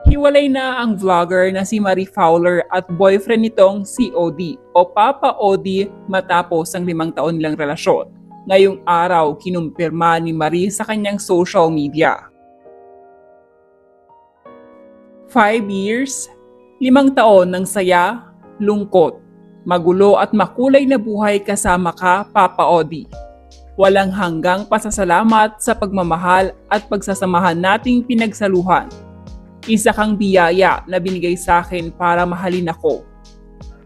Hiwalay na ang vlogger na si Marie Fowler at boyfriend nitong si OD o Papa OD matapos ang 5 taon nilang relasyon. Ngayong araw, kinumpirma ni Marie sa kanyang social media. 5 years, 5 taon ng saya, lungkot, magulo at makulay na buhay kasama ka, Papa OD. Walang hanggang pasasalamat sa pagmamahal at pagsasamahan nating pinagsaluhan. Isa kang biyaya na binigay sa akin para mahalin ako.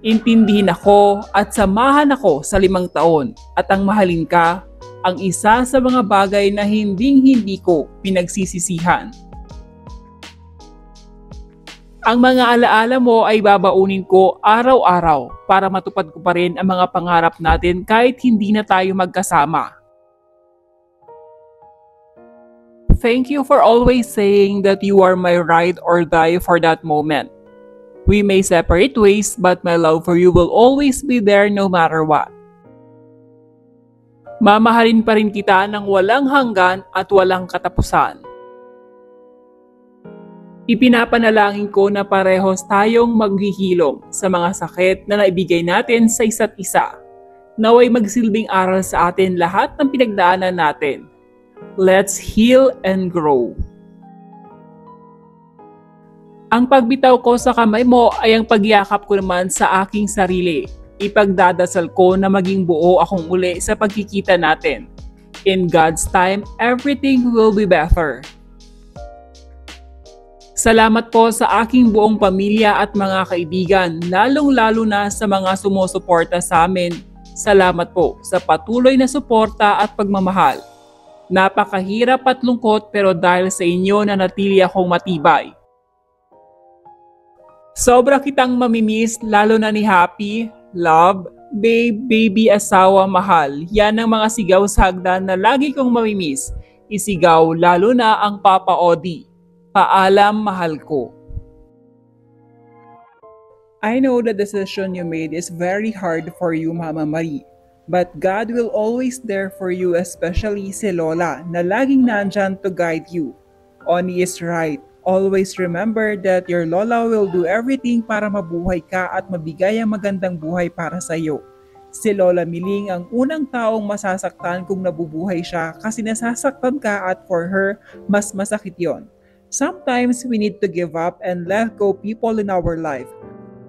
Intindihin ako at samahan ako sa 5 taon at ang mahalin ka ang isa sa mga bagay na hindi ko pinagsisisihan. Ang mga alaala mo ay babaunin ko araw-araw para matupad ko pa rin ang mga pangarap natin kahit hindi na tayo magkasama. Thank you for always saying that you are my ride or die for that moment. We may separate ways, but my love for you will always be there no matter what. Mamahalin pa rin kita ng walang hanggan at walang katapusan. Ipinapanalangin ko na parehos tayong maghihilom sa mga sakit na naibigay natin sa isa't isa. Naway magsilbing aral sa atin lahat ng pinagdaanan natin. Let's heal and grow. Ang pagbitaw ko sa kamay mo ay ang pagyakap ko naman sa aking sarili. Ipagdadasal ko na maging buo akong uli sa pagkikita natin. In God's time, everything will be better. Salamat po sa aking buong pamilya at mga kaibigan, lalong-lalo na sa mga sumusuporta sa amin. Salamat po sa patuloy na suporta at pagmamahal. Napakahirap at lungkot pero dahil sa inyo nanatili akong matibay. Sobra kitang mamimiss lalo na ni Happy, Love, Babe, Baby, Asawa, Mahal. Yan ang mga sigaw sa hagdan na lagi kong mamimiss. Isigaw lalo na ang Papa Odi. Paalam, mahal ko. I know the decision you made is very hard for you, Mama Marie. But God will always there for you, especially si Lola na laging nandyan to guide you. Oni is right. Always remember that your Lola will do everything para mabuhay ka at mabigay ang magandang buhay para sa iyo. Si Lola Miling ang unang taong masasaktan kung nabubuhay siya kasi nasasaktan ka at for her, mas masakit yon. Sometimes we need to give up and let go people in our life.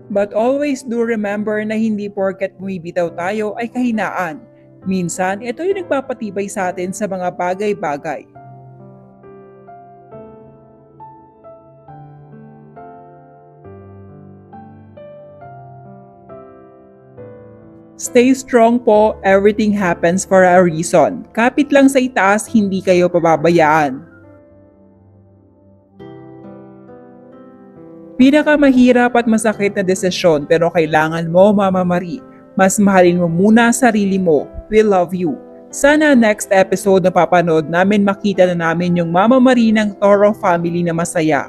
But always do remember na hindi porket bumibitaw tayo ay kahinaan. Minsan, ito yung nagpapatibay sa atin sa mga bagay-bagay. Stay strong po, everything happens for a reason. Kapit lang sa itaas, hindi kayo pababayaan. Pinakamahirap at masakit na desisyon pero kailangan mo, Mama Marie. Mas mahalin mo muna sarili mo. We love you. Sana next episode na papanood namin makita na namin yung Mama Marie ng Toro family na masaya.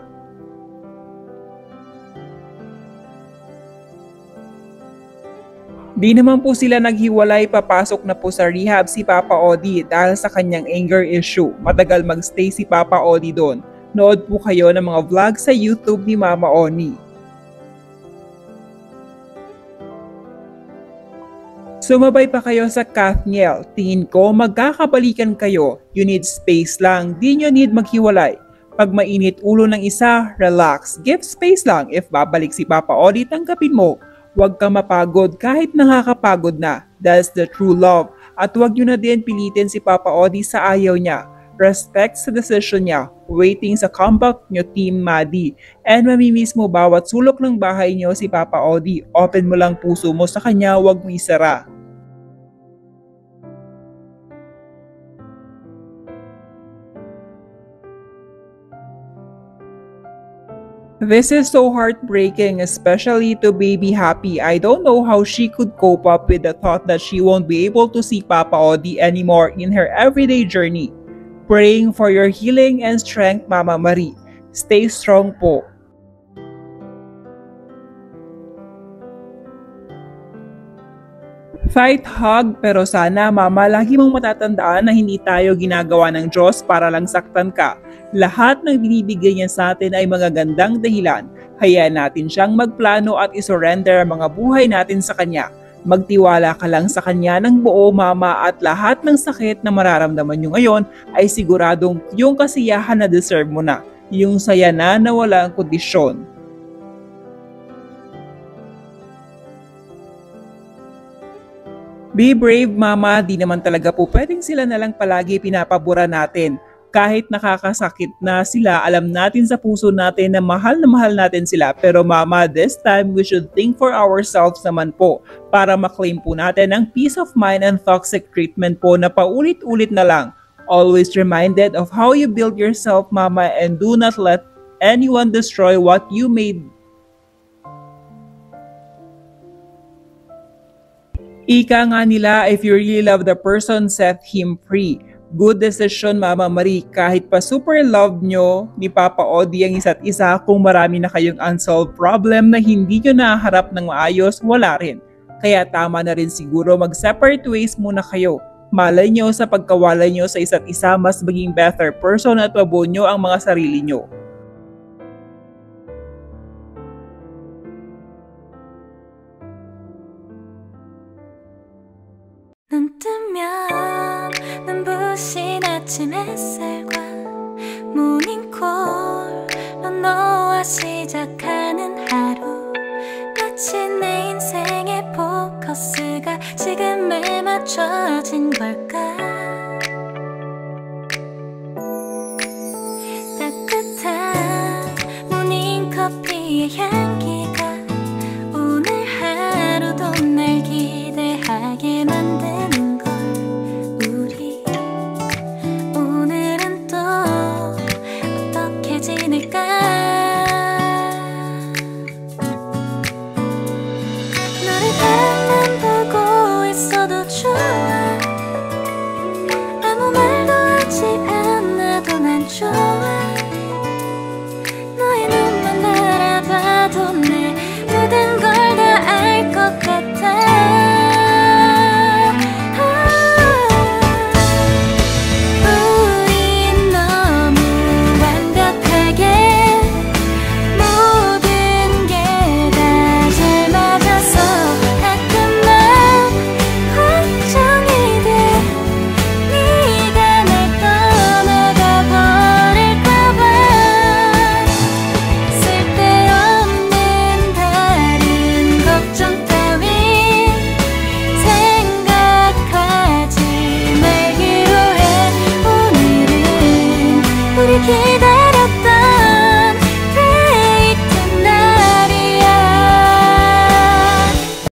Di naman po sila naghiwalay, papasok na po sa rehab si Papa Odi dahil sa kanyang anger issue. Matagal magstay si Papa Odi doon. Nood po kayo ng mga vlog sa YouTube ni Mama Oni. Sumabay pa kayo sa Kathniel. Tingin ko magkakabalikan kayo. You need space lang. Di nyo need maghiwalay. Pag mainit ulo ng isa, relax. Give space lang. If babalik si Papa Odi, tanggapin mo. Huwag ka mapagod kahit nakakapagod na. That's the true love. At huwag nyo na din pilitin si Papa Odi sa ayaw niya. Respect sa decision niya, waiting sa comeback nyo Team Maddie. And mamimiss mo bawat sulok ng bahay nyo si Papa Odi. Open mo lang puso mo sa kanya, huwag mo isara. This is so heartbreaking, especially to Baby Happy. I don't know how she could cope up with the thought that she won't be able to see Papa Odi anymore in her everyday journey. Praying for your healing and strength, Mama Marie. Stay strong po. Fight hug, pero sana mama lagi mong matatandaan na hindi tayo ginagawa ng Diyos para lang saktan ka. Lahat ng binibigay niya sa atin ay mga gandang dahilan. Hayaan natin siyang magplano at isurrender ang mga buhay natin sa Kanya. Magtiwala ka lang sa Kanya ng buo mama at lahat ng sakit na mararamdaman nyo ngayon ay siguradong yung kasiyahan na deserve mo na. Yung saya na walang kondisyon. Be brave mama, di naman talaga po pwedeng sila na lang palagi pinapabura natin. Kahit nakakasakit na sila, alam natin sa puso natin na mahal natin sila. Pero mama, this time we should think for ourselves naman po para maklaim po natin ang peace of mind and toxic treatment po na paulit-ulit na lang. Always reminded of how you build yourself mama and do not let anyone destroy what you made. Ika nga nila, if you really love the person, set him free. Good decision, Mama Marie. Kahit pa super love nyo ni Papa Odi ang isa't isa, kung marami na kayong unsolved problem na hindi nyo naharap ng maayos, wala rin. Kaya tama na rin siguro mag-separate ways muna kayo. Malay nyo sa pagkawalay nyo sa isa't isa, mas maging better person at mabuo nyo ang mga sarili nyo. 눈 뜨면 눈부신 아침 햇살과 모닝콜로 너와 시작하는 하루 마치 내 인생의 포커스가 지금에 맞춰진 걸까 따뜻한 모닝커피의 향기